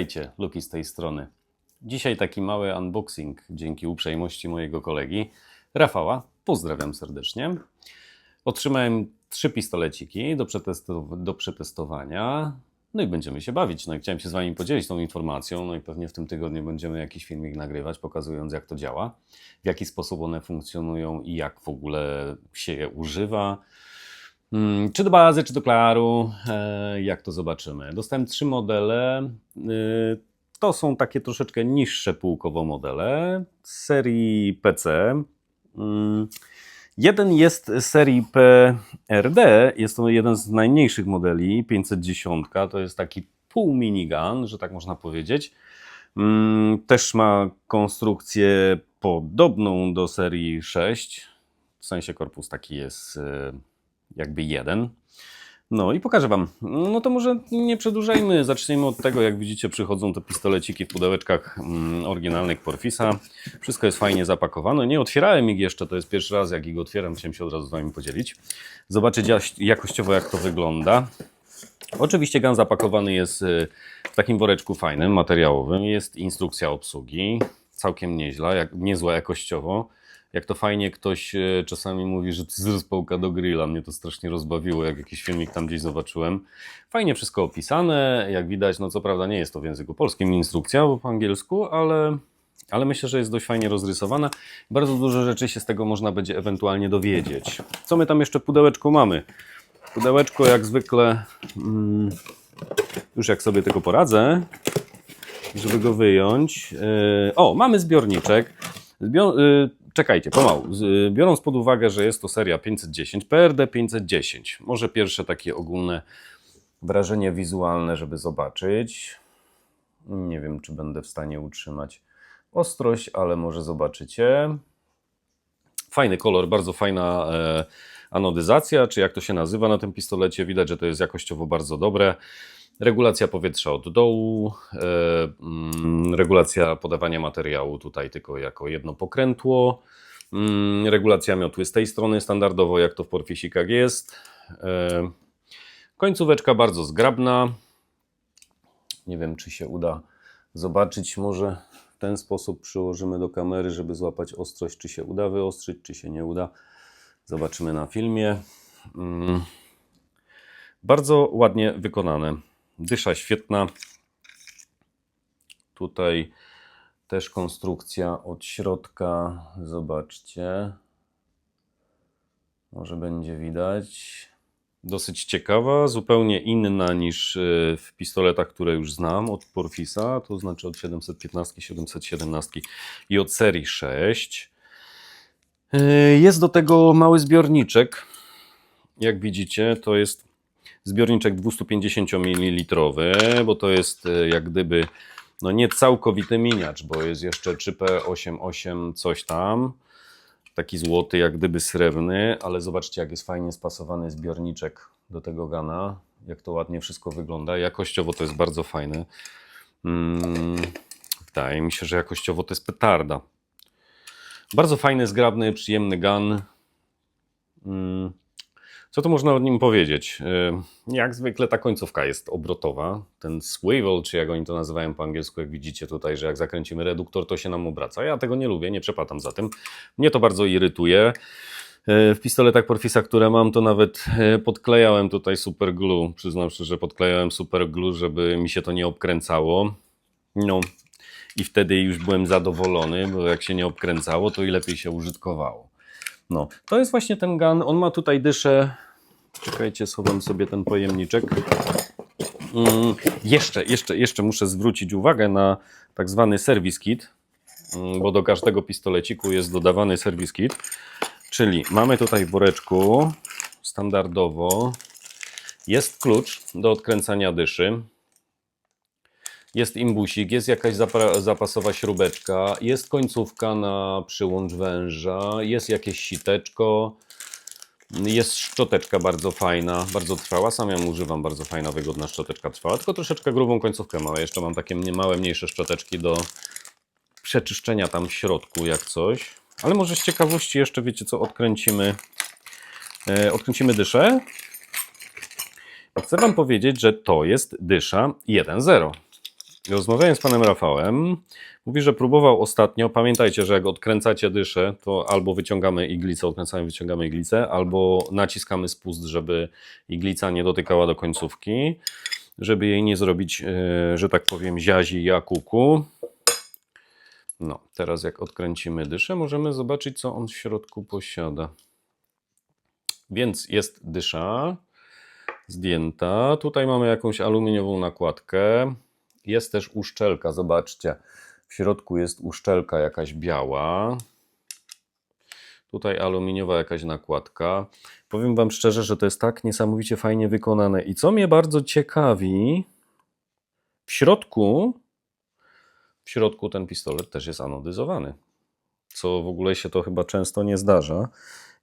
Witajcie, Luki z tej strony. Dzisiaj taki mały unboxing dzięki uprzejmości mojego kolegi Rafała. Pozdrawiam serdecznie. Otrzymałem 3 pistoleciki do przetestowania. No i będziemy się bawić. No i chciałem się z Wami podzielić tą informacją. No i pewnie w tym tygodniu będziemy jakiś filmik nagrywać, pokazując jak to działa, w jaki sposób one funkcjonują i jak w ogóle się je używa. Czy do bazy, czy do klaru, jak to zobaczymy. Dostałem 3 modele. To są takie troszeczkę niższe półkowo modele z serii PC. Jeden jest z serii PRD, jest to jeden z najmniejszych modeli, 510, to jest taki pół minigun, że tak można powiedzieć. Też ma konstrukcję podobną do serii 6, w sensie korpus taki jest jakby jeden. No i pokażę Wam. No to może nie przedłużajmy, zaczniemy od tego, jak widzicie przychodzą te pistoleciki w pudełeczkach oryginalnych Porfisa. Wszystko jest fajnie zapakowane. Nie otwierałem ich jeszcze, to jest pierwszy raz jak ich otwieram, chciałem się od razu z Wami podzielić. Zobaczyć jakościowo jak to wygląda. Oczywiście gun zapakowany jest w takim woreczku fajnym, materiałowym. Jest instrukcja obsługi, całkiem niezła jakościowo. Jak to fajnie ktoś czasami mówi, że to jest rozpałka do grilla. Mnie to strasznie rozbawiło, jak jakiś filmik tam gdzieś zobaczyłem. Fajnie wszystko opisane, jak widać, no co prawda nie jest to w języku polskim instrukcja, bo po angielsku, ale myślę, że jest dość fajnie rozrysowana. Bardzo dużo rzeczy się z tego można będzie ewentualnie dowiedzieć. Co my tam jeszcze w pudełeczku mamy? Pudełeczko jak zwykle, już jak sobie tylko poradzę, żeby go wyjąć. O, mamy zbiorniczek. Czekajcie, pomału. Biorąc pod uwagę, że jest to seria 510, PRD 510. Może pierwsze takie ogólne wrażenie wizualne, żeby zobaczyć. Nie wiem, czy będę w stanie utrzymać ostrość, ale może zobaczycie. Fajny kolor, bardzo fajna anodyzacja, czy jak to się nazywa na tym pistolecie. Widać, że to jest jakościowo bardzo dobre. Regulacja powietrza od dołu, regulacja podawania materiału tutaj tylko jako jedno pokrętło, regulacja miotły z tej strony standardowo jak to w Porfisikach jest. Końcóweczka bardzo zgrabna. Nie wiem, czy się uda zobaczyć, może w ten sposób przyłożymy do kamery, żeby złapać ostrość, czy się uda wyostrzyć, czy się nie uda. Zobaczymy na filmie. Bardzo ładnie wykonane. Dysza świetna. Tutaj też konstrukcja od środka. Zobaczcie. Może będzie widać. Dosyć ciekawa, zupełnie inna niż w pistoletach, które już znam od Porfisa. To znaczy od 715, 717 i od serii 6. Jest do tego mały zbiorniczek. Jak widzicie, to jest zbiorniczek 250 ml, bo to jest jak gdyby no nie całkowity miniacz, bo jest jeszcze 3P88 coś tam, taki złoty, jak gdyby srebrny, ale zobaczcie jak jest fajnie spasowany zbiorniczek do tego gana, jak to ładnie wszystko wygląda. Jakościowo to jest bardzo fajne. Wydaje mi się, że jakościowo to jest petarda. Bardzo fajny, zgrabny, przyjemny gun. Co tu można o nim powiedzieć? Jak zwykle ta końcówka jest obrotowa. Ten swivel, czy jak oni to nazywają po angielsku, jak widzicie tutaj, że jak zakręcimy reduktor, to się nam obraca. Ja tego nie lubię, nie przepadam za tym. Mnie to bardzo irytuje. W pistoletach Porfisa, które mam, to nawet podklejałem tutaj super glue. Przyznam szczerze, że podklejałem super glue, żeby mi się to nie obkręcało. No i wtedy już byłem zadowolony, bo jak się nie obkręcało, to i lepiej się użytkowało. No, to jest właśnie ten gun. On ma tutaj dyszę. Czekajcie, schowam sobie ten pojemniczek. Jeszcze muszę zwrócić uwagę na tak zwany service kit, bo do każdego pistoleciku jest dodawany service kit. Czyli mamy tutaj w woreczku standardowo jest klucz do odkręcania dyszy. Jest imbusik, jest jakaś zapasowa śrubeczka, jest końcówka na przyłącz węża, jest jakieś siteczko, jest szczoteczka bardzo fajna, bardzo trwała, sam ją używam, bardzo fajna, wygodna szczoteczka trwała, tylko troszeczkę grubą końcówkę ma. Jeszcze mam takie małe, mniejsze szczoteczki do przeczyszczenia tam w środku jak coś. Ale może z ciekawości jeszcze wiecie co, odkręcimy dyszę. Chcę Wam powiedzieć, że to jest dysza 1.0. rozmawiałem z panem Rafałem. Mówi, że próbował ostatnio. Pamiętajcie, że jak odkręcacie dyszę, to albo wyciągamy iglicę, odkręcamy, wyciągamy iglicę, albo naciskamy spust, żeby iglica nie dotykała do końcówki, żeby jej nie zrobić, że tak powiem, ziazi jakuku. No, teraz jak odkręcimy dyszę, możemy zobaczyć, co on w środku posiada. Więc jest dysza zdjęta. Tutaj mamy jakąś aluminiową nakładkę. Jest też uszczelka, zobaczcie. W środku jest uszczelka jakaś biała. Tutaj aluminiowa jakaś nakładka. Powiem wam szczerze, że to jest tak niesamowicie fajnie wykonane. I co mnie bardzo ciekawi, w środku ten pistolet też jest anodyzowany. Co w ogóle się to chyba często nie zdarza.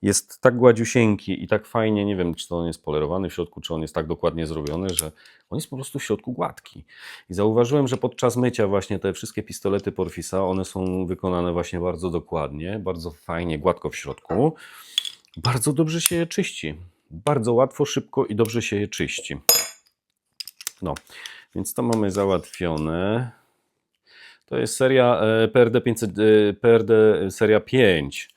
Jest tak gładziusieńki i tak fajnie, nie wiem, czy to on jest polerowany w środku, czy on jest tak dokładnie zrobiony, że on jest po prostu w środku gładki. I zauważyłem, że podczas mycia właśnie te wszystkie pistolety Porfisa, one są wykonane właśnie bardzo dokładnie, bardzo fajnie, gładko w środku. Bardzo dobrze się je czyści. Bardzo łatwo, szybko i dobrze się je czyści. No, więc to mamy załatwione. To jest seria PRD 500, PRD seria 5.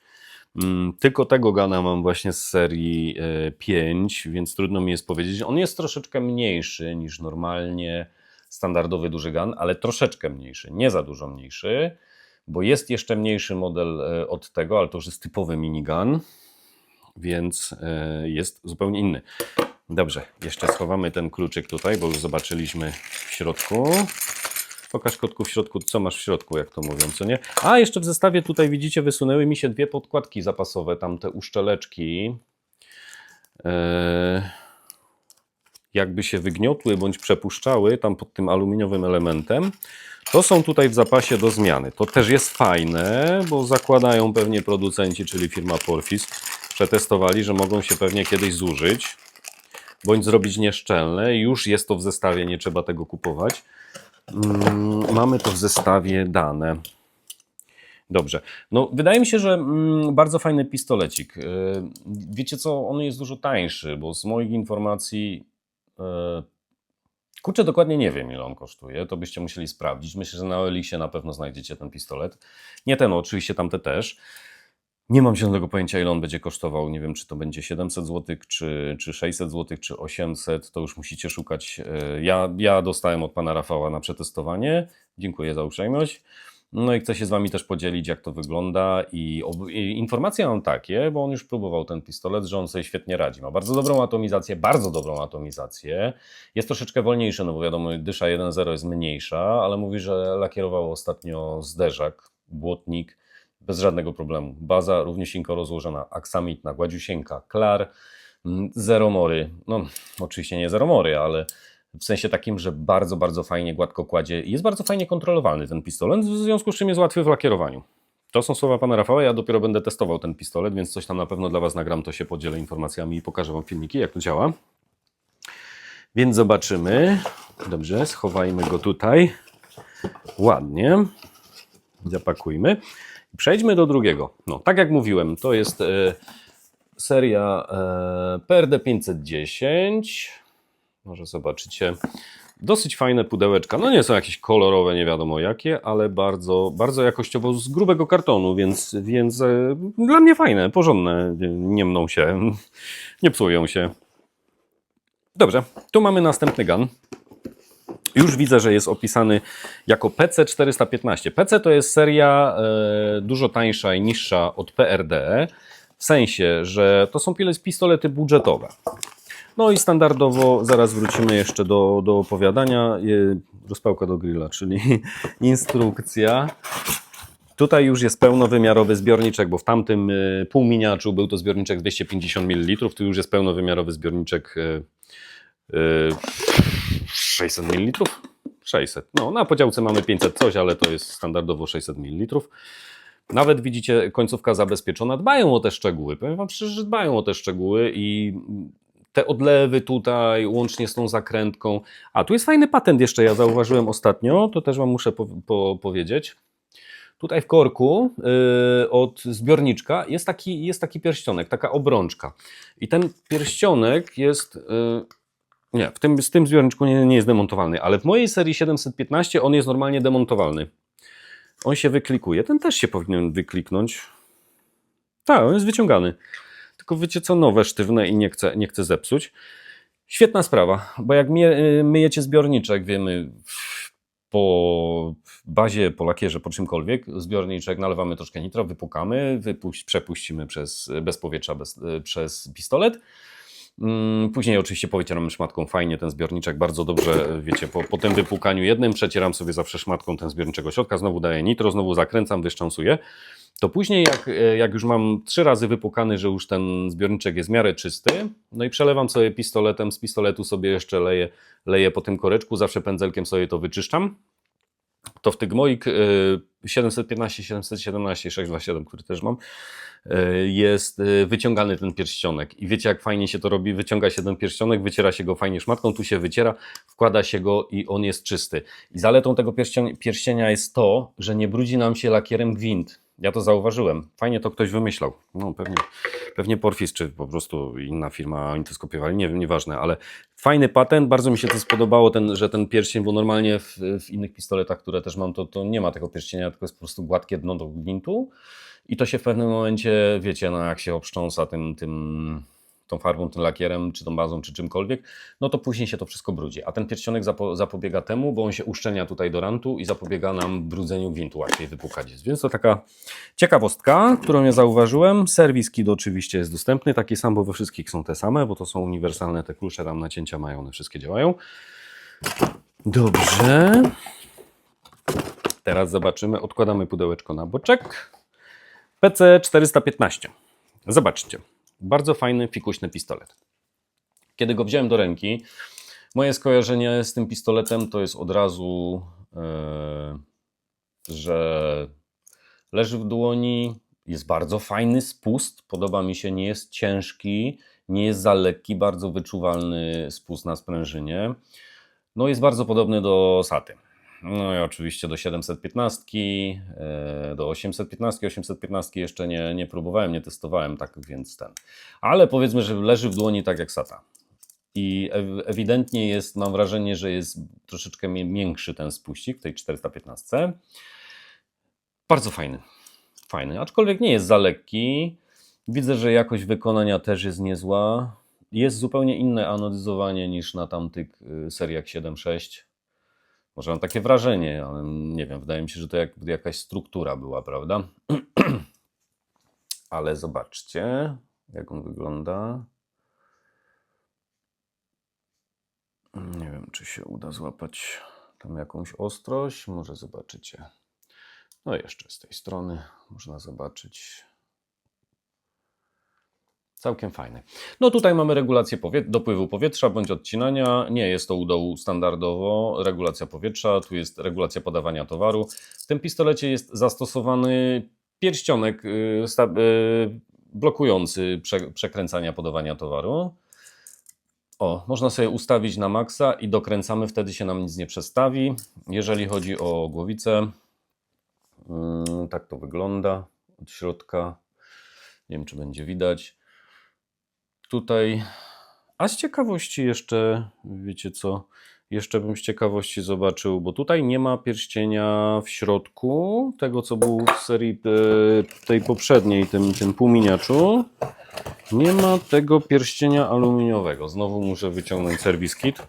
Tylko tego gana mam właśnie z serii 5, więc trudno mi jest powiedzieć. On jest troszeczkę mniejszy niż normalnie standardowy duży gun, ale troszeczkę mniejszy, nie za dużo mniejszy, bo jest jeszcze mniejszy model od tego, ale to już jest typowy minigun, więc jest zupełnie inny. Dobrze, jeszcze schowamy ten kluczyk tutaj, bo już zobaczyliśmy w środku. Pokaż, kotku, w środku, co masz w środku, jak to mówią, co nie? A, jeszcze w zestawie tutaj widzicie, wysunęły mi się dwie podkładki zapasowe, tam te uszczeleczki. Jakby się wygniotły bądź przepuszczały tam pod tym aluminiowym elementem. To są tutaj w zapasie do zmiany. To też jest fajne, bo zakładają pewnie producenci, czyli firma Porfis, przetestowali, że mogą się pewnie kiedyś zużyć, bądź zrobić nieszczelne. Już jest to w zestawie, nie trzeba tego kupować. Mamy to w zestawie dane. Dobrze. No, wydaje mi się, że bardzo fajny pistolecik. Wiecie co, on jest dużo tańszy, bo z moich informacji kurczę, dokładnie nie wiem, ile on kosztuje. To byście musieli sprawdzić. Myślę, że na OLX-ie na pewno znajdziecie ten pistolet. Nie ten, oczywiście tamte też. Nie mam zielonego pojęcia, ile on będzie kosztował. Nie wiem, czy to będzie 700 zł, czy 600 zł, czy 800. To już musicie szukać. Ja dostałem od pana Rafała na przetestowanie. Dziękuję za uprzejmość. No i chcę się z wami też podzielić, jak to wygląda. I informacje mam takie, bo on już próbował ten pistolet, że on sobie świetnie radzi. Ma bardzo dobrą atomizację, bardzo dobrą atomizację. Jest troszeczkę wolniejszy, no bo wiadomo, dysza 1.0 jest mniejsza, ale mówi, że lakierował ostatnio zderzak, błotnik, bez żadnego problemu. Baza równiusieńko rozłożona, aksamitna, gładziusieńka, klar, zero mory. No, oczywiście nie zero mory, ale w sensie takim, że bardzo, bardzo fajnie, gładko kładzie i jest bardzo fajnie kontrolowalny ten pistolet, w związku z czym jest łatwy w lakierowaniu. To są słowa pana Rafała, ja dopiero będę testował ten pistolet, więc coś tam na pewno dla was nagram, to się podzielę informacjami i pokażę wam filmiki, jak to działa. Więc zobaczymy. Dobrze, schowajmy go tutaj. Ładnie. Zapakujmy. Przejdźmy do drugiego. No, tak jak mówiłem, to jest seria PRD 510. Może zobaczycie. Dosyć fajne pudełeczka. No nie są jakieś kolorowe, nie wiadomo jakie, ale bardzo, bardzo jakościowo z grubego kartonu, więc dla mnie fajne, porządne. Nie mną się, nie psują się. Dobrze, tu mamy następny gun. Już widzę, że jest opisany jako PC415. PC to jest seria dużo tańsza i niższa od PRD, w sensie, że to są pistolety budżetowe. No i standardowo, zaraz wrócimy jeszcze do opowiadania, rozpałka do grilla, czyli instrukcja. Tutaj już jest pełnowymiarowy zbiorniczek, bo w tamtym półminiaczu był to zbiorniczek 250 ml, tu już jest pełnowymiarowy zbiorniczek 600 ml? 600. No, na podziałce mamy 500 coś, ale to jest standardowo 600 ml. Nawet widzicie, końcówka zabezpieczona. Dbają o te szczegóły. Powiem wam szczerze, że dbają o te szczegóły i te odlewy tutaj, łącznie z tą zakrętką. A tu jest fajny patent jeszcze, ja zauważyłem ostatnio, to też wam muszę powiedzieć. Tutaj w korku od zbiorniczka jest taki pierścionek, taka obrączka. I ten pierścionek jest Nie, z tym zbiorniczku nie jest demontowalny, ale w mojej serii 715 on jest normalnie demontowalny. On się wyklikuje. Ten też się powinien wykliknąć. Tak, on jest wyciągany. Tylko wiecie co, nowe, sztywne i nie chcę zepsuć. Świetna sprawa, bo jak myjecie zbiorniczek, wiemy, po bazie, po lakierze, po czymkolwiek, zbiorniczek nalewamy troszkę nitro, wypukamy, przepuścimy bez powietrza, przez pistolet. Później oczywiście powycieramy szmatką fajnie ten zbiorniczek, bardzo dobrze, wiecie, po tym wypłukaniu jednym przecieram sobie zawsze szmatką ten zbiorniczek do środka, znowu daję nitro, znowu zakręcam, wyszczęsuję. To później jak już mam 3 razy wypłukany, że już ten zbiorniczek jest w miarę czysty, no i przelewam sobie pistoletem, z pistoletu sobie jeszcze leję po tym koreczku, zawsze pędzelkiem sobie to wyczyszczam. To w Tygmoik 715, 717, 627, który też mam, jest wyciągany ten pierścionek. I wiecie jak fajnie się to robi? Wyciąga się ten pierścionek, wyciera się go fajnie szmatką, tu się wyciera, wkłada się go i on jest czysty. I zaletą tego pierścienia jest to, że nie brudzi nam się lakierem gwint. Ja to zauważyłem. Fajnie to ktoś wymyślał. No pewnie Porfis, czy po prostu inna firma, oni to skopiowali, nie wiem, nieważne, ale fajny patent, bardzo mi się to spodobało, że ten pierścień, bo normalnie w innych pistoletach, które też mam, to nie ma tego pierścienia, tylko jest po prostu gładkie dno do gwintu i to się w pewnym momencie, wiecie, no jak się obszcząsa tą farbą, tym lakierem, czy tą bazą, czy czymkolwiek, no to później się to wszystko brudzi. A ten pierścionek zapobiega temu, bo on się uszczelnia tutaj do rantu i zapobiega nam brudzeniu gwintu, łatwiej wypłukać jest. Więc to taka ciekawostka, którą ja zauważyłem. Serwis KID oczywiście jest dostępny, taki sam, bo we wszystkich są te same, bo to są uniwersalne, te klucze tam nacięcia mają, one wszystkie działają. Dobrze. Teraz zobaczymy, odkładamy pudełeczko na boczek. PC 415. Zobaczcie. Bardzo fajny, fikuśny pistolet. Kiedy go wziąłem do ręki, moje skojarzenie z tym pistoletem to jest od razu, że leży w dłoni, jest bardzo fajny spust, podoba mi się, nie jest ciężki, nie jest za lekki, bardzo wyczuwalny spust na sprężynie. No jest bardzo podobny do Saty. No i oczywiście do 715, do 815. 815 jeszcze nie próbowałem, nie testowałem, tak więc ten. Ale powiedzmy, że leży w dłoni tak jak Sata. I ewidentnie jest, mam wrażenie, że jest troszeczkę miększy ten spuścik w tej 415. Bardzo fajny. Fajny, aczkolwiek nie jest za lekki. Widzę, że jakość wykonania też jest niezła. Jest zupełnie inne anodyzowanie niż na tamtych seriach 7.6. Może mam takie wrażenie, ale nie wiem, wydaje mi się, że to jakaś struktura była, prawda? Ale zobaczcie, jak on wygląda. Nie wiem, czy się uda złapać tam jakąś ostrość. Może zobaczycie. No jeszcze z tej strony można zobaczyć. Całkiem fajny. No tutaj mamy regulację dopływu powietrza bądź odcinania. Nie jest to u dołu standardowo regulacja powietrza. Tu jest regulacja podawania towaru. W tym pistolecie jest zastosowany pierścionek blokujący przekręcania podawania towaru. O, można sobie ustawić na maksa i dokręcamy, wtedy się nam nic nie przestawi. Jeżeli chodzi o głowicę, tak to wygląda od środka. Nie wiem, czy będzie widać. Tutaj, a z ciekawości jeszcze, wiecie co, jeszcze bym z ciekawości zobaczył, bo tutaj nie ma pierścienia w środku, tego co był w serii tej poprzedniej, tym półminiaczu. Nie ma tego pierścienia aluminiowego. Znowu muszę wyciągnąć serwis kit.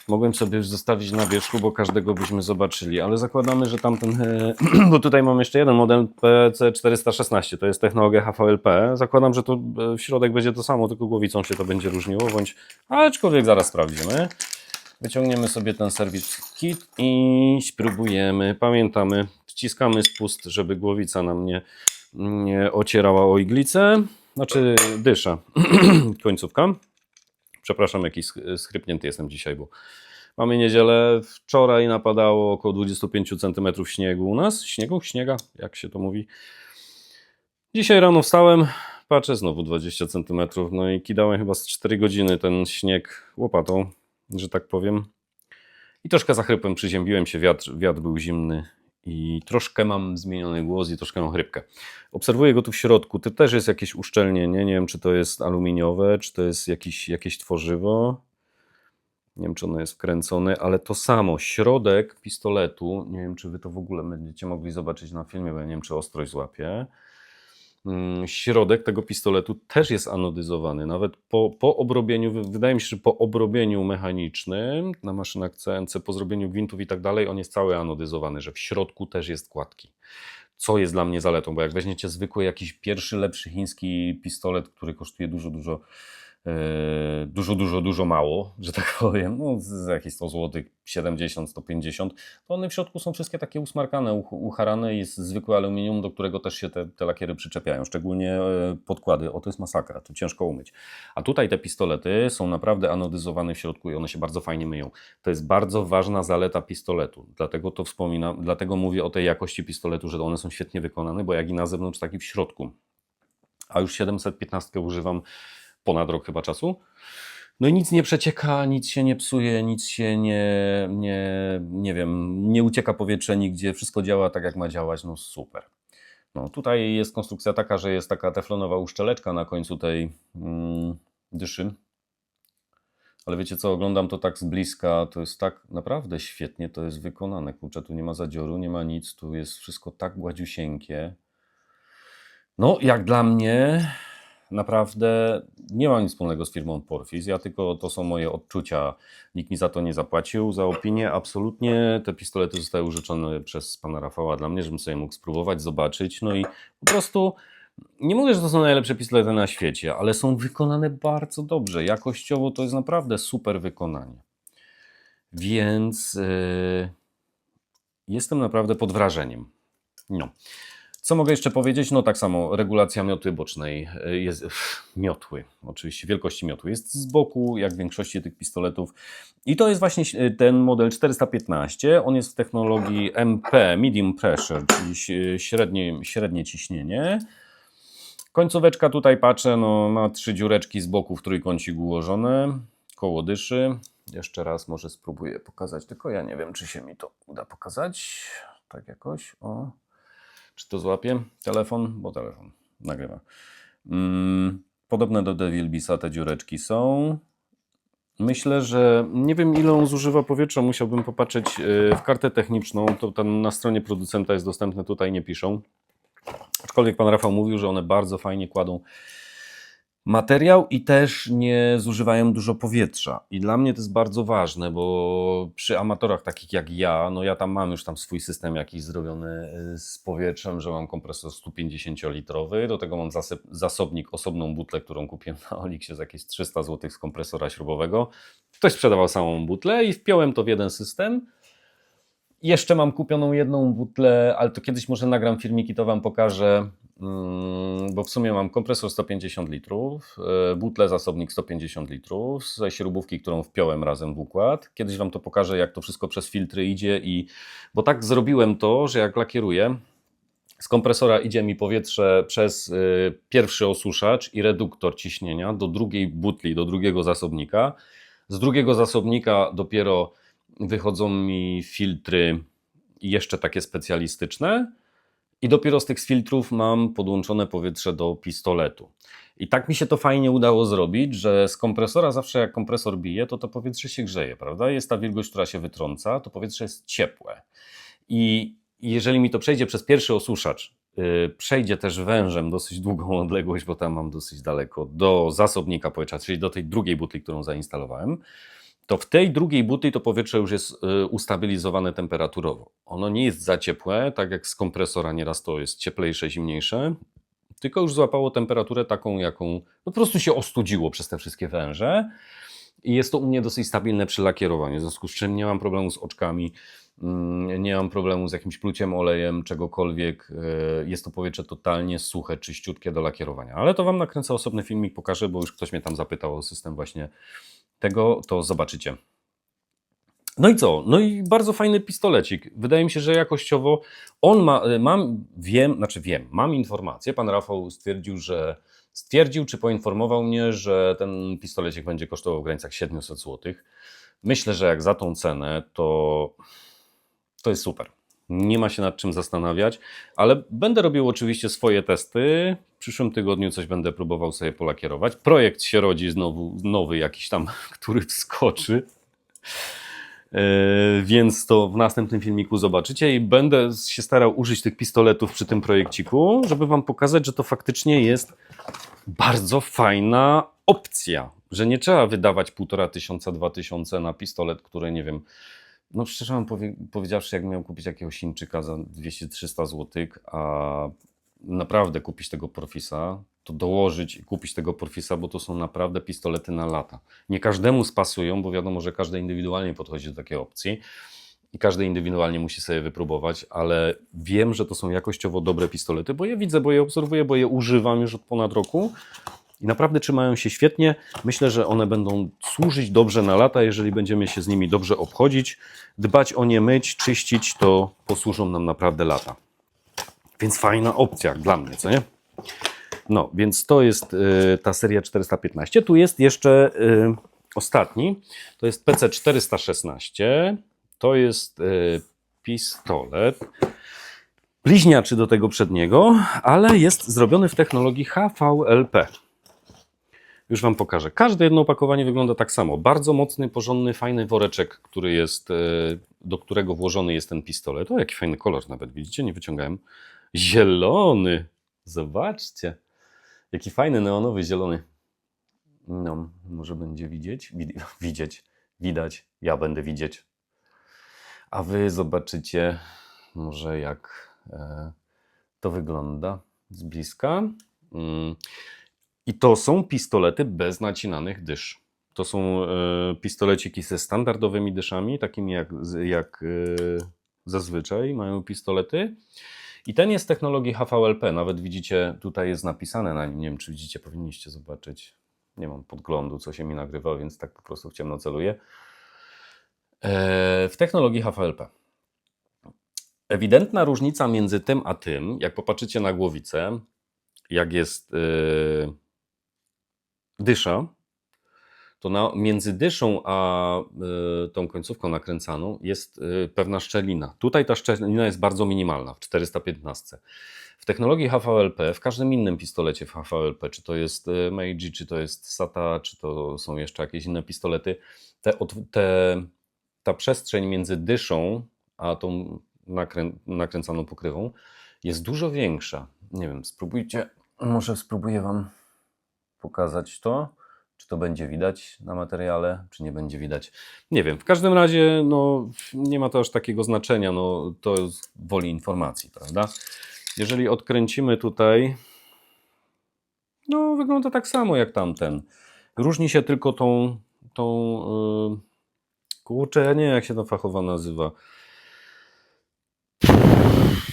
Mogłem sobie już zostawić na wierzchu, bo każdego byśmy zobaczyli, ale zakładamy, że tamten, bo tutaj mam jeszcze jeden model PC416, to jest technologia HVLP. Zakładam, że to w środek będzie to samo, tylko głowicą się to będzie różniło, aczkolwiek zaraz sprawdzimy. Wyciągniemy sobie ten serwis kit i spróbujemy. Pamiętamy, wciskamy spust, żeby głowica nam nie ocierała o iglicę, znaczy dysza, końcówka. Przepraszam, jakiś schrypnięty jestem dzisiaj, bo mamy niedzielę. Wczoraj napadało około 25 cm śniegu u nas. Śniega, jak się to mówi. Dzisiaj rano wstałem, patrzę, znowu 20 cm. No i kidałem chyba z 4 godziny ten śnieg łopatą, że tak powiem. I troszkę zachrypłem, przyziębiłem się, wiatr był zimny i troszkę mam zmieniony głos i troszkę mam chrypkę. Obserwuję go tu w środku, to też jest jakieś uszczelnienie, nie wiem czy to jest aluminiowe, czy to jest jakieś tworzywo. Nie wiem, czy ono jest wkręcone, ale to samo, środek pistoletu, nie wiem, czy wy to w ogóle będziecie mogli zobaczyć na filmie, bo ja nie wiem, czy ostrość złapie. Środek tego pistoletu też jest anodyzowany, nawet po obrobieniu, wydaje mi się, że po obrobieniu mechanicznym na maszynach CNC, po zrobieniu gwintów i tak dalej, on jest cały anodyzowany, że w środku też jest gładki. Co jest dla mnie zaletą, bo jak weźmiecie zwykły jakiś pierwszy, lepszy chiński pistolet, który kosztuje dużo mało, że tak powiem, no z jakieś 100 zł, 70, 150, to one w środku są wszystkie takie usmarkane, ucharane i jest zwykłe aluminium, do którego też się te lakiery przyczepiają, szczególnie podkłady, to jest masakra, to ciężko umyć. A tutaj te pistolety są naprawdę anodyzowane w środku i one się bardzo fajnie myją. To jest bardzo ważna zaleta pistoletu, dlatego to wspominam, dlatego mówię o tej jakości pistoletu, że one są świetnie wykonane, bo jak i na zewnątrz, tak i w środku. A już 715 używam ponad rok chyba czasu. No i nic nie przecieka, nic się nie psuje, nic się nie wiem, nie ucieka powietrze nigdzie, wszystko działa tak jak ma działać, no super. No tutaj jest konstrukcja taka, że jest taka teflonowa uszczeleczka na końcu tej dyszy. Ale wiecie co, oglądam to tak z bliska, to jest tak naprawdę świetnie to jest wykonane. Kurczę, tu nie ma zadzioru, nie ma nic, tu jest wszystko tak gładziusieńkie. No jak dla mnie naprawdę nie ma nic wspólnego z firmą Porfis, ja tylko to są moje odczucia, nikt mi za to nie zapłacił, za opinię, absolutnie te pistolety zostały użyczone przez pana Rafała dla mnie, żebym sobie mógł spróbować, zobaczyć, no i po prostu nie mówię, że to są najlepsze pistolety na świecie, ale są wykonane bardzo dobrze, jakościowo to jest naprawdę super wykonanie, więc jestem naprawdę pod wrażeniem. No. Co mogę jeszcze powiedzieć? No tak samo, regulacja miotły bocznej, jest, miotły, oczywiście wielkości miotły jest z boku, jak w większości tych pistoletów i to jest właśnie ten model 415, on jest w technologii MP, Medium Pressure, czyli średnie ciśnienie. Końcóweczka tutaj patrzę, no ma 3 dziureczki z boku w trójkącik ułożone, koło dyszy. Jeszcze raz może spróbuję pokazać, tylko ja nie wiem, czy się mi to uda pokazać, tak jakoś, o. Czy to złapie? Telefon? Bo telefon nagrywa. Podobne do Devilbisa te dziureczki są. Myślę, że nie wiem ile on zużywa powietrza, musiałbym popatrzeć w kartę techniczną, to tam na stronie producenta jest dostępne, tutaj nie piszą. Aczkolwiek pan Rafał mówił, że one bardzo fajnie kładą materiał i też nie zużywają dużo powietrza. I dla mnie to jest bardzo ważne, bo przy amatorach takich jak ja, no ja tam mam już tam swój system jakiś zrobiony z powietrzem, że mam kompresor 150-litrowy, do tego mam zasobnik, osobną butlę, którą kupiłem na Oliksie za jakieś 300 zł z kompresora śrubowego. Ktoś sprzedawał samą butlę i wpiąłem to w jeden system. Jeszcze mam kupioną jedną butlę, ale to kiedyś może nagram filmiki, to wam pokażę, bo w sumie mam kompresor 150 litrów, butlę zasobnik 150 litrów, ze śrubówki, którą wpiąłem razem w układ. Kiedyś wam to pokażę, jak to wszystko przez filtry idzie bo tak zrobiłem to, że jak lakieruję, z kompresora idzie mi powietrze przez pierwszy osuszacz i reduktor ciśnienia do drugiej butli, do drugiego zasobnika. Z drugiego zasobnika dopiero wychodzą mi filtry jeszcze takie specjalistyczne i dopiero z tych filtrów mam podłączone powietrze do pistoletu. I tak mi się to fajnie udało zrobić, że z kompresora zawsze jak kompresor bije, to powietrze się grzeje, prawda? Jest ta wilgoć, która się wytrąca, to powietrze jest ciepłe. I jeżeli mi to przejdzie przez pierwszy osuszacz, przejdzie też wężem dosyć długą odległość, bo tam mam dosyć daleko do zasobnika powietrza, czyli do tej drugiej butli, którą zainstalowałem, to w tej drugiej butli to powietrze już jest ustabilizowane temperaturowo. Ono nie jest za ciepłe, tak jak z kompresora nieraz to jest cieplejsze, zimniejsze, tylko już złapało temperaturę taką, jaką no po prostu się ostudziło przez te wszystkie węże i jest to u mnie dosyć stabilne przy lakierowaniu, w związku z czym nie mam problemu z oczkami, nie mam problemu z jakimś pluciem olejem, czegokolwiek. Jest to powietrze totalnie suche, czyściutkie do lakierowania. Ale to wam nakręcę osobny filmik, pokażę, bo już ktoś mnie tam zapytał o system właśnie tego, to zobaczycie. No i co? No i bardzo fajny pistolecik. Wydaje mi się, że jakościowo on mam informację, pan Rafał stwierdził, czy poinformował mnie, że ten pistolecik będzie kosztował w granicach 700 zł. Myślę, że jak za tą cenę, to jest super. Nie ma się nad czym zastanawiać, ale będę robił oczywiście swoje testy. W przyszłym tygodniu coś będę próbował sobie polakierować. Projekt się rodzi znowu, nowy jakiś tam, który wskoczy. Więc to w następnym filmiku zobaczycie i będę się starał użyć tych pistoletów przy tym projekciku, żeby wam pokazać, że to faktycznie jest bardzo fajna opcja, że nie trzeba wydawać 1500, 2000 na pistolet, który nie wiem, no szczerze wam powiedziawszy, jak miał kupić jakiegoś Chińczyka za 200-300 zł, a naprawdę kupić tego Profisa, to dołożyć i kupić tego Profisa, bo to są naprawdę pistolety na lata. Nie każdemu spasują, bo wiadomo, że każdy indywidualnie podchodzi do takiej opcji i każdy indywidualnie musi sobie wypróbować, ale wiem, że to są jakościowo dobre pistolety, bo je widzę, bo je obserwuję, bo je używam już od ponad roku i naprawdę trzymają się świetnie. Myślę, że one będą służyć dobrze na lata, jeżeli będziemy się z nimi dobrze obchodzić, dbać o nie, myć, czyścić, to posłużą nam naprawdę lata. Więc fajna opcja dla mnie, co nie? No, więc to jest ta seria 415. Tu jest jeszcze ostatni, to jest PC416. To jest pistolet bliźniaczy do tego przedniego, ale jest zrobiony w technologii HVLP. Już wam pokażę. Każde jedno opakowanie wygląda tak samo. Bardzo mocny, porządny, fajny woreczek, który jest, do którego włożony jest ten pistolet. O, jaki fajny kolor nawet, widzicie? Nie wyciągałem. Zielony. Zobaczcie. Jaki fajny, neonowy, zielony. No, może będzie widać. Ja będę widzieć. A wy zobaczycie może jak to wygląda z bliska. I to są pistolety bez nacinanych dysz. To są pistoleciki ze standardowymi dyszami, takimi jak zazwyczaj mają pistolety. I ten jest z technologii HVLP. Nawet widzicie, tutaj jest napisane na nim, nie wiem czy widzicie, powinniście zobaczyć. Nie mam podglądu, co się mi nagrywa, więc tak po prostu w ciemno celuję. W technologii HVLP. Ewidentna różnica między tym a tym, jak popatrzycie na głowicę, jak jest dysza, to między dyszą a tą końcówką nakręcaną jest pewna szczelina. Tutaj ta szczelina jest bardzo minimalna w 415. W technologii HVLP, w każdym innym pistolecie w HVLP, czy to jest Meiji, czy to jest SATA, czy to są jeszcze jakieś inne pistolety, ta przestrzeń między dyszą a tą nakręcaną pokrywą jest dużo większa. Nie wiem, spróbujcie, może spróbuję wam pokazać to. Czy to będzie widać na materiale, czy nie będzie widać. Nie wiem, w każdym razie no, nie ma to aż takiego znaczenia, no, to jest woli informacji, prawda? Jeżeli odkręcimy tutaj, no wygląda tak samo jak tamten. Różni się tylko kurczę, ja nie wiem jak się to fachowo nazywa.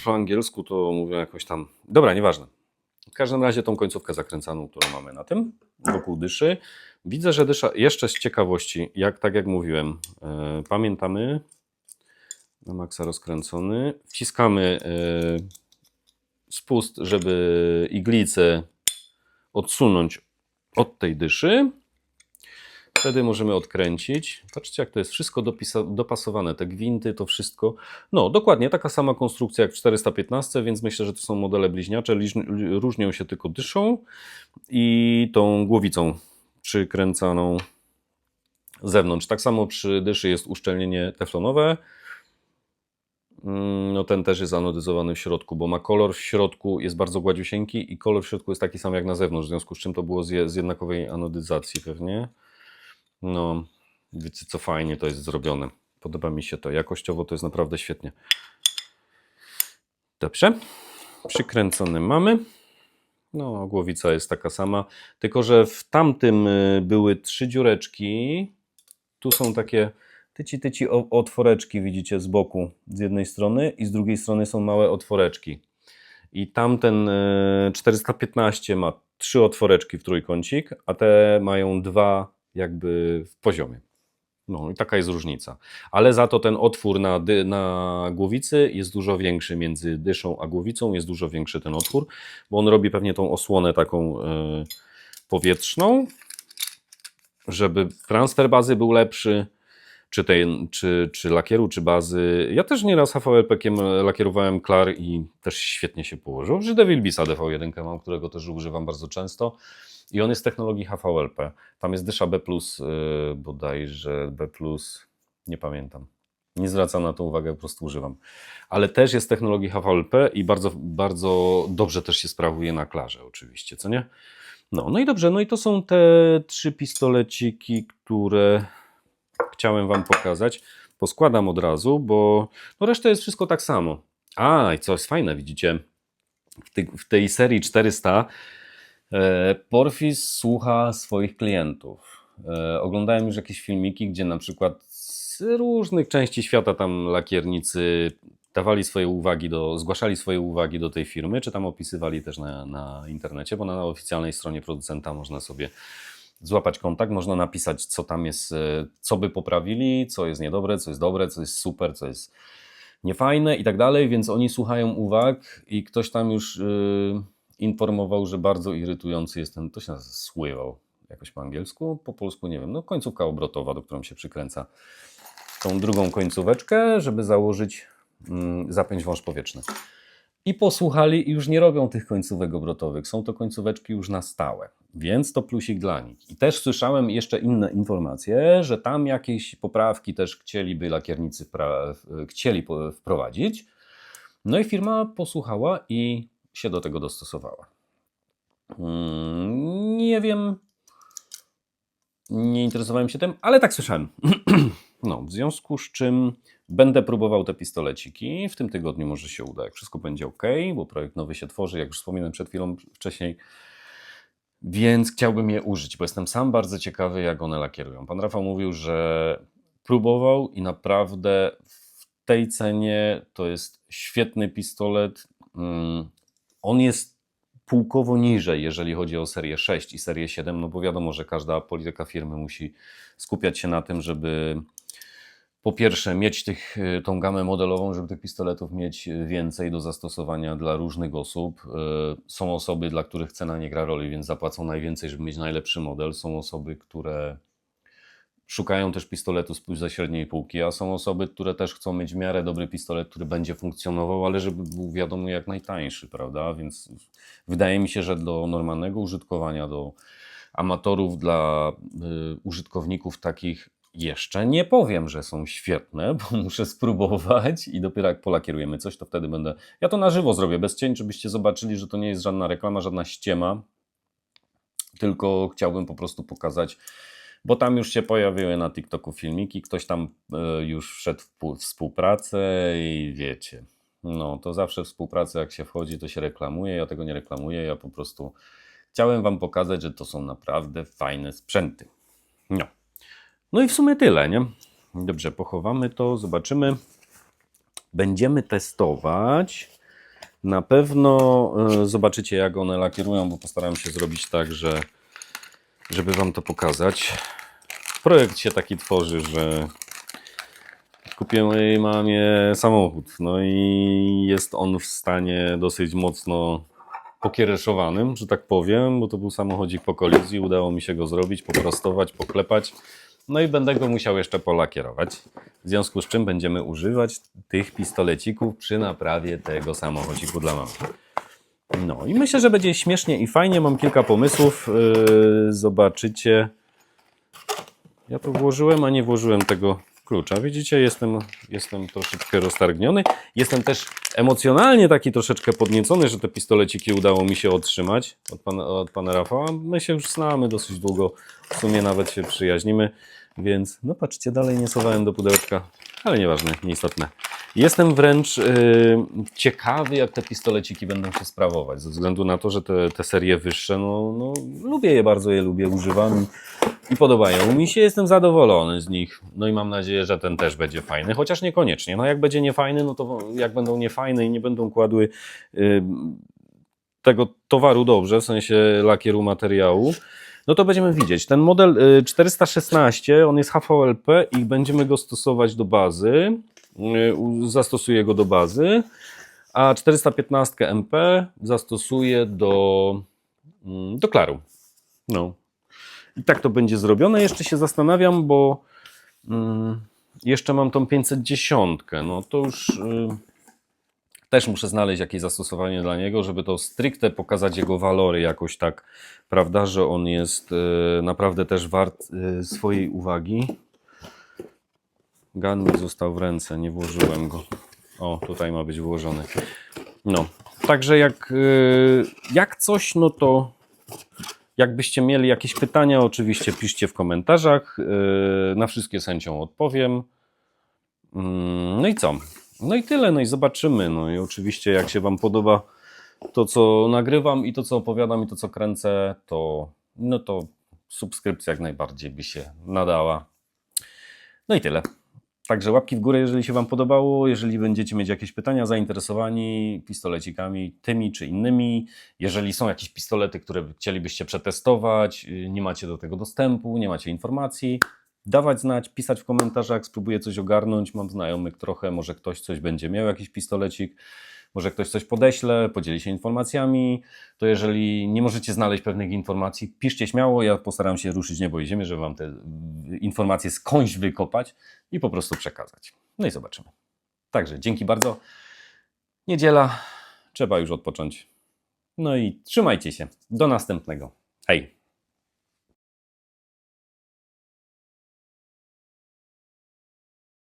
Po angielsku to mówię jakoś tam, dobra, nieważne. W każdym razie tą końcówkę zakręcaną, którą mamy na tym, wokół dyszy. Widzę, że dysza, jeszcze z ciekawości, tak jak mówiłem, pamiętamy, na maksa rozkręcony, wciskamy spust, żeby iglicę odsunąć od tej dyszy. Wtedy możemy odkręcić. Patrzcie, jak to jest wszystko dopasowane, te gwinty, to wszystko. No, dokładnie taka sama konstrukcja jak w 415, więc myślę, że to są modele bliźniacze. Różnią się tylko dyszą i tą głowicą przykręcaną z zewnątrz. Tak samo przy dyszy jest uszczelnienie teflonowe. No ten też jest anodyzowany w środku, bo ma kolor w środku, jest bardzo gładziusieńki i kolor w środku jest taki sam jak na zewnątrz, w związku z czym to było z jednakowej anodyzacji pewnie. No, wiecie co fajnie to jest zrobione. Podoba mi się to. Jakościowo to jest naprawdę świetnie. Dobrze. Przykręcony mamy. No, głowica jest taka sama. Tylko że w tamtym były 3 dziureczki. Tu są takie tyci otworeczki, widzicie, z boku. Z jednej strony i z drugiej strony są małe otworeczki. I tamten 415 ma 3 otworeczki w trójkącik, a te mają 2 jakby w poziomie. No i taka jest różnica. Ale za to ten otwór na głowicy jest dużo większy, między dyszą a głowicą jest dużo większy ten otwór, bo on robi pewnie tą osłonę taką powietrzną, żeby transfer bazy był lepszy, czy lakieru, czy bazy. Ja też nieraz HVLP-kiem lakierowałem Klar i też świetnie się położył. Przy Devilbisa DV1 mam, którego też używam bardzo często. I on jest z technologii HVLP. Tam jest dysza B+, bodajże B+, Nie pamiętam. Nie zwracam na to uwagę, po prostu używam. Ale też jest technologii HVLP i bardzo, bardzo dobrze też się sprawuje na klarze oczywiście, co nie? No i dobrze, no i to są te 3 pistoleciki, które chciałem Wam pokazać. Poskładam od razu, bo no reszta jest wszystko tak samo. A, i co jest fajne, widzicie, w tej serii 400 Porfis słucha swoich klientów. Oglądałem już jakieś filmiki, gdzie na przykład z różnych części świata tam lakiernicy dawali swoje uwagi zgłaszali swoje uwagi do tej firmy, czy tam opisywali też na internecie, bo na oficjalnej stronie producenta można sobie złapać kontakt, można napisać, co tam jest, co by poprawili, co jest niedobre, co jest dobre, co jest super, co jest niefajne i tak dalej, więc oni słuchają uwag i ktoś tam już informował, że bardzo irytujący jest ten, to się nazywa sływał, jakoś po angielsku, po polsku nie wiem, no końcówka obrotowa, do którą się przykręca tą drugą końcóweczkę, żeby założyć zapiąć wąż powietrzny. I posłuchali i już nie robią tych końcówek obrotowych, są to końcóweczki już na stałe, więc to plusik dla nich. I też słyszałem jeszcze inne informacje, że tam jakieś poprawki też chcieliby lakiernicy wprowadzić. No i firma posłuchała i się do tego dostosowała. Nie wiem, nie interesowałem się tym, ale tak słyszałem. No, w związku z czym będę próbował te pistoleciki. W tym tygodniu może się uda, jak wszystko będzie ok, bo projekt nowy się tworzy, jak już wspominałem przed chwilą wcześniej. Więc chciałbym je użyć, bo jestem sam bardzo ciekawy, jak one lakierują. Pan Rafał mówił, że próbował i naprawdę w tej cenie to jest świetny pistolet. On jest półkowo niżej, jeżeli chodzi o serię 6 i serię 7, no bo wiadomo, że każda polityka firmy musi skupiać się na tym, żeby po pierwsze mieć tą gamę modelową, żeby tych pistoletów mieć więcej do zastosowania dla różnych osób. Są osoby, dla których cena nie gra roli, więc zapłacą najwięcej, żeby mieć najlepszy model. Są osoby, które szukają też pistoletu ze średniej półki, a są osoby, które też chcą mieć w miarę dobry pistolet, który będzie funkcjonował, ale żeby był wiadomo jak najtańszy, prawda? Więc wydaje mi się, że do normalnego użytkowania, do amatorów, dla użytkowników takich jeszcze nie powiem, że są świetne, bo muszę spróbować i dopiero jak polakierujemy coś, to wtedy będę... Ja to na żywo zrobię, bez cięć, żebyście zobaczyli, że to nie jest żadna reklama, żadna ściema, tylko chciałbym po prostu pokazać, bo tam już się pojawiły na TikToku filmiki, ktoś tam już wszedł w współpracę i wiecie, no to zawsze współpracę jak się wchodzi, to się reklamuje, ja tego nie reklamuję, ja po prostu chciałem Wam pokazać, że to są naprawdę fajne sprzęty. No i w sumie tyle, nie? Dobrze, pochowamy to, zobaczymy. Będziemy testować. Na pewno zobaczycie, jak one lakierują, bo postaram się zrobić tak, żeby Wam to pokazać. Projekt się taki tworzy, że kupiłem mojej mamie samochód, no i jest on w stanie dosyć mocno pokiereszowanym, że tak powiem, bo to był samochodzik po kolizji, udało mi się go zrobić, poprostować, poklepać. No i będę go musiał jeszcze polakierować, w związku z czym będziemy używać tych pistolecików przy naprawie tego samochodziku dla mamy. No i myślę, że będzie śmiesznie i fajnie, mam kilka pomysłów, zobaczycie. Ja to włożyłem, a nie włożyłem tego klucza. Widzicie, jestem troszeczkę roztargniony. Jestem też emocjonalnie taki troszeczkę podniecony, że te pistoleciki udało mi się otrzymać od pana Rafała. My się już znamy dosyć długo, w sumie nawet się przyjaźnimy, więc no patrzcie, dalej nie schowałem do pudełeczka, ale nieważne, nieistotne. Jestem wręcz ciekawy, jak te pistoleciki będą się sprawować, ze względu na to, że te serie wyższe, no lubię je bardzo, je lubię, używam i podobają mi się, jestem zadowolony z nich. No i mam nadzieję, że ten też będzie fajny, chociaż niekoniecznie. No jak będzie niefajny, no to jak będą niefajne i nie będą kładły tego towaru dobrze, w sensie lakieru, materiału, no to będziemy widzieć. Ten model 416, on jest HVLP i będziemy go stosować do bazy. Zastosuję go do bazy, a 415 MP zastosuję do klaru. No. I tak to będzie zrobione. Jeszcze się zastanawiam, bo jeszcze mam tą 510. No to już też muszę znaleźć jakieś zastosowanie dla niego, żeby to stricte pokazać jego walory jakoś tak, prawda, że on jest naprawdę też wart swojej uwagi. Gun mi został w ręce, nie włożyłem go. O, tutaj ma być włożony. No, także jak coś, no to jakbyście mieli jakieś pytania, oczywiście piszcie w komentarzach. Na wszystkie z chęcią odpowiem. No i co? No i tyle, no i zobaczymy. No i oczywiście jak się Wam podoba to, co nagrywam i to, co opowiadam i to, co kręcę, to no to subskrypcja jak najbardziej by się nadała. No i tyle. Także łapki w górę, jeżeli się Wam podobało. Jeżeli będziecie mieć jakieś pytania, zainteresowani pistolecikami tymi czy innymi, jeżeli są jakieś pistolety, które chcielibyście przetestować, nie macie do tego dostępu, nie macie informacji, dawać znać, pisać w komentarzach, spróbuję coś ogarnąć. Mam znajomych trochę, może ktoś coś będzie miał, jakiś pistolecik, może ktoś coś podeśle, podzieli się informacjami. To jeżeli nie możecie znaleźć pewnych informacji, piszcie śmiało, ja postaram się ruszyć niebo i ziemię, żeby Wam te informacje skądś wykopać i po prostu przekazać. No i zobaczymy. Także dzięki bardzo. Niedziela, trzeba już odpocząć. No i trzymajcie się. Do następnego. Hej!